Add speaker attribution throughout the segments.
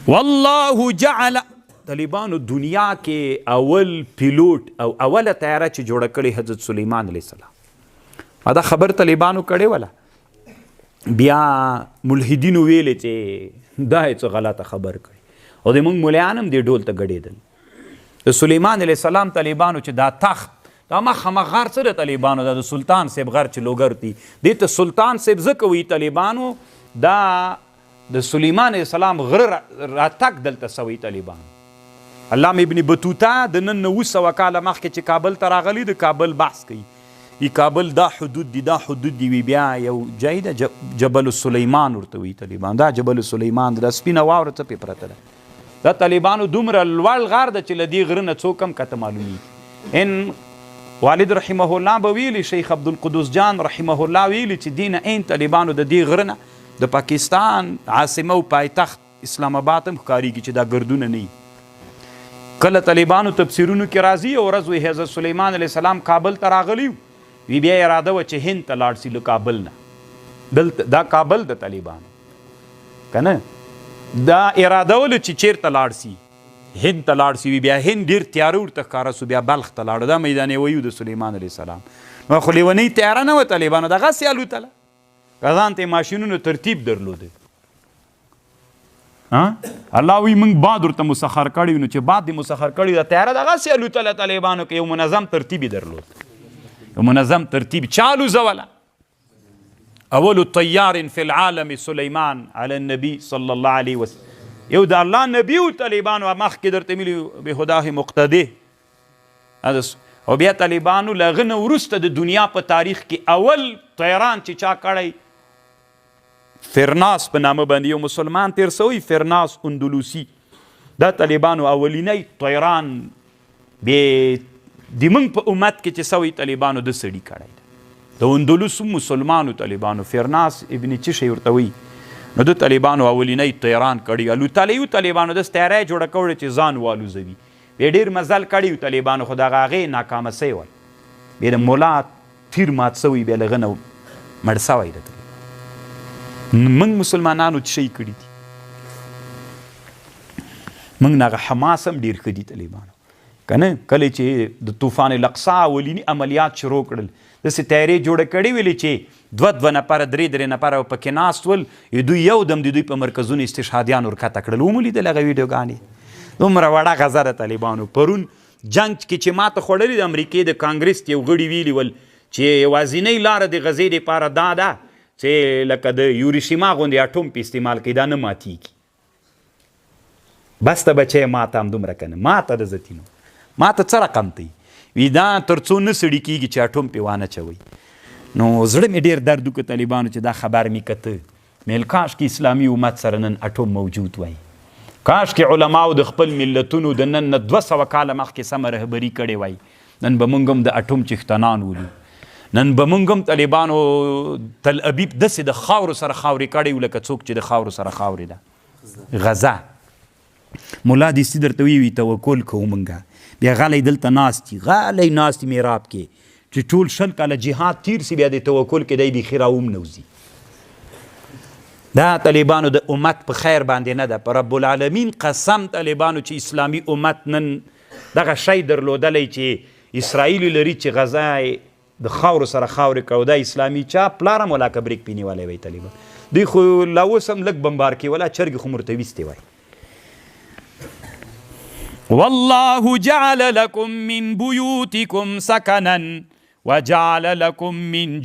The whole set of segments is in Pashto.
Speaker 1: والله جعل طالبانو دنیا کې اول پیلوټ او اوله طیاره چې جوړه کړې حضرت سلیمان علیه السلام دا خبر طالبانو کړې ولا بیا ملحدینو ویلې چې دا هیڅ غلطه خبر کړي او د موږ مولیان هم دې ډول ته ګډېدل د سلیمان علیه السلام طالبانو چې دا تخت دا مخامخ غر څه د طالبانو دا د سلطان صاحب غر چې لوګر دي دې ته سلطان صاحب ځکه وایي طالبانو دا د سلیمان علیه السلام غره راتګ دلته سوی طالبانو علامه ابن بطوطه د نن 900 کاله مخکې چې کابل ته راغلی د کابل بحث کوي ای کابل دا حدود دي دا حدود دي وی بیا یو ځای ده جبل سلیمان ورته وایي طالبان دا جبل سلیمان د سپینه واوره څه پې پرته ده دا طالبانو دومره لوړ غار ده چې له دې غره نه څوک هم کته معلومیږي ان والد رحمه الله به ویلي شیخ عبدالقدوس جان رحمه الله ویلي چې دې نه این طالبانو د دې غره نه د پاکستان عاصمه او پایتخت اسلام آباد هم ښکارېږي چې دا ګردونه نه وي کله طالبانو تفسیرونو کې راځي او ورځ وی حضرت سلیمان علیه السلام کابل ته راغلی وی بیا اراده وه چې هند ته لاړ سي له کابل نه دلته دا کابل د طالبانو که نه دا اراده وله چې چیرته لاړ سي هند ته لاړ سي وی بیا هند ډېر تیاره ورته ښکاره سو بیا بلخ ته لاړو دا میدان ویو د سلیمان علیه السلام نو خو لیونۍ تیاره نه وه طالبانو دغسې الوتله که ځان ته یې ماشینونو ترتیب درلوده الله وی موږ باد ورته مسخر کړی نو چې باد دې مسخر کړی د تیاره دغسې الوتله طالبانو کې یو منظم ترتیب یې درلود یو منظم ترتیب چا الوزوله اول طیار فی العالم سلیمان علی النبی صلی الله علیه وسلم یو د الله نبی و طالبانو مخکې درته ویلي بهداه مقتدی او بیا طالبانو له هغه نه وروسته د دنیا په تاریخ کې اول طیران چې چا کړی فرناس په نامه باندې یو مسلمان تیر سوی فرناس اندلوسی دا طالبانو اولینی طیران د موږ په امت کې چې سوی طالبانو د سړي کړی د اندلس مسلمانو طالبانو فرناس ابن چشی ورته وایي نو د طالبانو اولینی طیران کړي الوتلی و طالبانو داسې تیاری جوړه کړې چې ځان والوزوي بیا ډېر مزل کړي و طالبانو خو دغه هغې ناکامه سوی ول بیا د ملا تیر مات سوی بیا له هغه نه مړ سوی ده موږ مسلمانانو څه شی کړي دي موږ نه هغه حماس هم ډېر ښه دي طالبانو که نه کله چې د طوفان الاقصی اولیني عملیات شروع کړل داسې تیارې جوړه کړې ویلې چې دوه نفره درې نفره پکې ناست ول دوی یو دم د دوی په مرکزونو استشهادیان ورکښته کړل ومولیدل هغه ویډیوګانې دومره وړه غزه ده طالبانو پرون جنګ کې چې ماته خوړلې د امریکې د کانګرس یو غړي ویلي ول چې یوازینۍ لاره د غزې دپاره دا ده چې لکه د یوریشیما غوندې اټوم په استعمال کوي دا نه ماتیږي بس ته بچی ماته همدومره که نه ماته د زتینو ماته څه رقم ته وي دا تر څو نه سړي کېږي چې اټوم پې وانه چوئ نو زړه مې ډېر درد وکړه طالبانو چې دا خبر مې کته میل کاش کې اسلامي امت سره نن اټوم موجود وای کاش کې علماو د خپل ملتونو د نن نه 200 کاله مخکې سمه رهبري کړې وای نن به موږ هم د اټوم چښتنان ولو نن به موږ هم طالبانو تل ابیب داسې د خاورو سره خاورې کړی و لکه څوک چې د خاورو سره خاورې ده غزه ملا دیستي درته وی توکل کوو موږ بیا غلی دلته ناست دي غلی ناست دي میراب کې چې ټول 100 کاله جهاد تیر سي بیا د توکل کې دی بیخي راوم نوځي دا طالبانو د امت په خیر باندې نه ده په رب العالمین قسم طالبانو چې اسلامي امت نن دغه شی درلودلی چې اسرائیل لري چې غزه د خاورو سره خاورې کړو دا اسلامي چا پلار هم ولا کبریک پې نیولی وی طالبان دوی خو لا اوس هم لږ بمبار کې ولا چرګې خو مرته ویستې وای والله جعل لكم من بيوتكم سكنا وجعل لكم من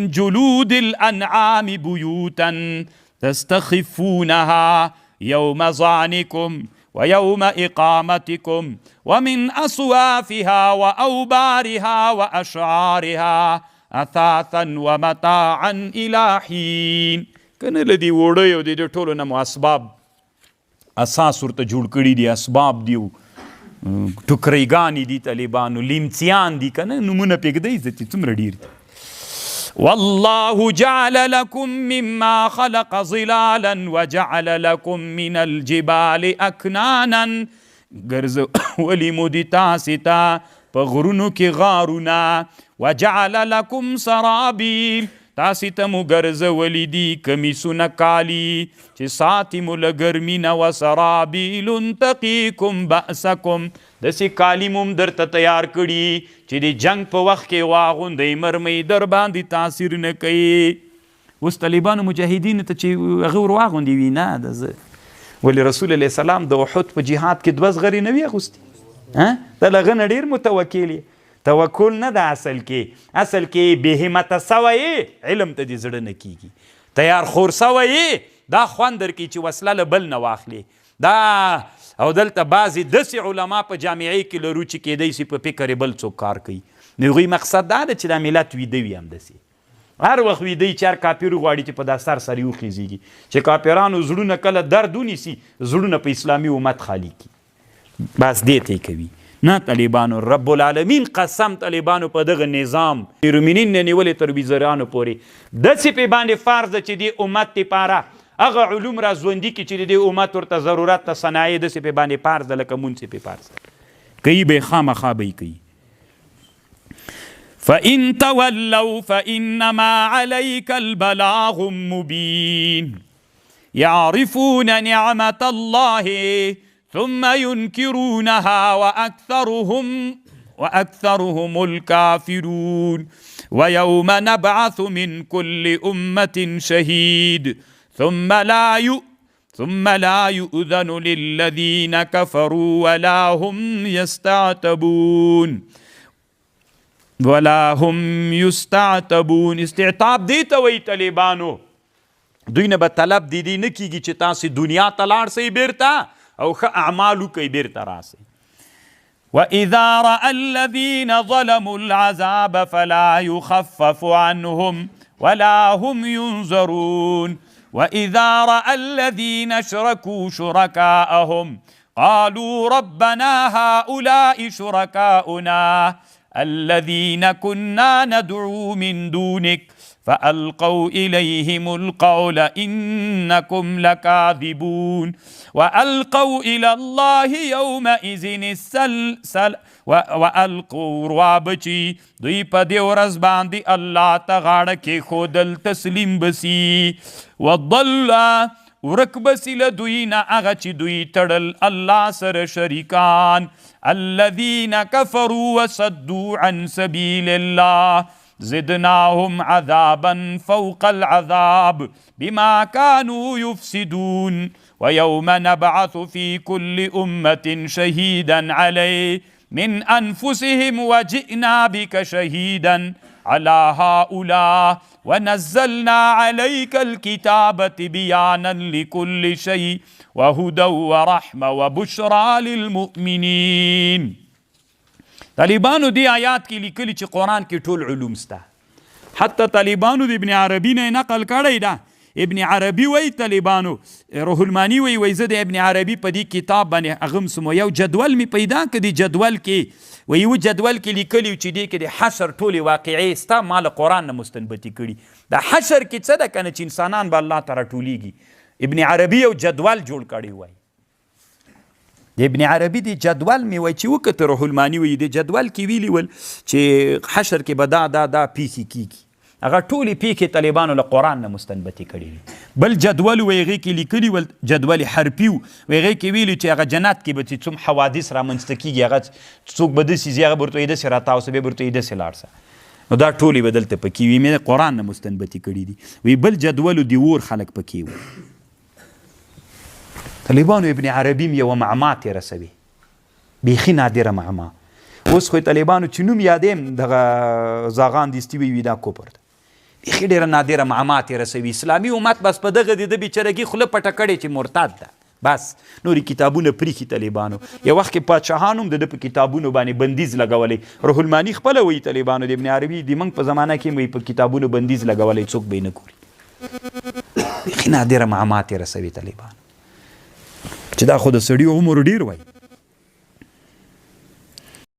Speaker 1: جلود الأنعام بيوتا تستخفونها يوم ظعنكم ويوم إقامتكم ومن أصوافها وأوبارها وأشعارها أثاثا ومتاعا إلى حين کنه لدی وړو یو د ټولو نه اسباب اساس ورته جوړ کړي دي اسباب دي ټوکریګانې دي طالبانو لیمڅیان دي کنه نمونه پرېږدئ چې څومره ډېر دي والله جعل لكم مما خلق ظلالا وجعل لكم من الجبال اكنانا ګرځولي مو دي تاسې ته په غرونو کې غارونه وجعل لكم سرابیل تاسې ته مو ګرځولي دي کمیسونه کالي چې ساتي مو له ګرمي نه وسرابیل تقیکم بأسکم داسې کالي مو هم درته تیار کړي چې د جنګ په وخت کې واغوندئ مرمۍ در باندې تاثیر نه کوي. اوس طالبانو مجاهدینو ته چې هغه ور واغوندي وي نه د ولې رسول الله سلام د احد په جهاد کې 2 زغرې نه وي اغوستي ته له هغه نه ډېر متوکل یې. توکل نه ده اصل کې بهمته سوی علم ته دې زړه نه کیږي تیار خور سوی دا خوند درکړي چې وسله له بل نه واخلي دا. او دلته بعضې داسې علما په جامعې کې لرو چې کیدی شي په فکر بل څوک کار کوي نو هغوی مقصد دا ده چې دا ملت ویده وي همداسې هر وخت ویده چې هر کافر غواړي چې په دا سر سر وخیزیږي چې کافرانو زړونه کله درد ونیسي زړونه په اسلامي امت خالي کي بس دې ته کوي نه. طالبانو رب العالمین قسم طالبانو په دغه نظام رومینین نه نیولې تر ویزرانو پورې داسې په باندې فرض ده چې د امت لپاره هغه علوم را ژوندي کړي چې د امت ورته ضرورت ته صنایع داسې په باندې فرض ده لکه مونځ پې فرض کوي به خامخا به یې کوي. فإن تولوا فإنما عليك البلاغ المبين يعرفون نعمة الله ثم ينكرونها وأكثرهم الكافرون ويوم نبعث من كل أمة شهيد ثم لا يؤذن للذين كفروا ولا هم يستعتبون. استعتاب دی ته وایي طالبانو دوی نه به طلب دی نه کیږي چې تاسې دنیا ته لاړ سئ بیرته او ښه اعمال وکئ بیرته راسئ. وإذا رأى الذين ظلموا العذاب فلا يخفف عنهم ولا هم ينظرون. وإذا رأى الذين أشركوا شركاءهم قالوا ربنا هؤلاء شركاؤنا الذين كنا ندعو من دونك فألقوا إليهم القول إنكم لكاذبون. وألقوا إلى الله يومئذ السلسل وألقوا روابچی دوی په دې ورځ باندې الله ته غاړه کېښودل تسلیم بسي. وضل ورک بسي له دوی نه هغه چې دوی تړل الله سره شریکان. الذين كفروا وصدوا عن سبيل الله زدناهم عذابا فوق العذاب بما كانوا يفسدون. ويوم نبعث في كل أمة شهيدا عليه من أنفسهم وجئنا بك شهيدا على هؤلاء ونزلنا عليك الكتاب بيانا لكل شيء وهدى ورحمة وبشرى للمؤمنين. طالبانو دی آیات کې لیکلي چې قرآن کې ټول علوم سته. حتی طالبانو د ابن عربي نه نقل کړی ده. ابن عربي وی طالبانو روح المانی وی زه د ابن عربي په دې کتاب باندې هغه سمو یو جدول می پیدا کړی. جدول کې وی یو جدول کې لیکلی چې دې کې د حشر ټولې واقعې ستا مال قرآن نه مستنبطي کړي. د حشر کې څه ده کنه چې انسانان به الله ته راټولیږي. ابن عربي یو جدول جوړ کړی وای. د ابن عربي د جدول می وای چې وکړه روح المانی وی د جدول کې ویلی ول چې حشر کې به دا پیښې کیږي. هغه ټولې پیښې طالبانو له قرآن نه مستنبطې کړي. بل جدول و هغې کې لیکلي ول جدول حرفي و هغې کې ویلي چې هغه جنت کې به چې څوم حوادث رامنځته کېږي هغه څوک به داسې ځي هغه به ورته وایي داسې راتاو سه بیا به ورته وایي داسې لاړ سه. نو دا ټولې به دلته پکې وي مې قرآن نه مستنبطې کړي دي. وی بل جدول د اور خلک پکې و. طالبانو ابن عربي یوه معما تېره سوې بیخي نادره معما. اوس خو طالبانو چې نوم یادیم دغه زاغان دستي وي دا کوپر ده بیخي ډېره نادره معما تېره سوي. اسلامي امت بس په دغه د بیچارګي خوله پټه کړې چې مرتد ده بس نورې کتابونه پریښي طالبانو. یو وخت کې پادشاهان هم د ده په کتابونو باندې بندیز لګولی. روح المانی خپله وایي طالبانو د ابن عربي د موږ په زمانه کې وایي په کتابونو بندیز لګولی څوک به یې نه ګوري. بیخي نادره معما تېره سوي طالبانو چې دا خو د سړي عمر ډېر وایي.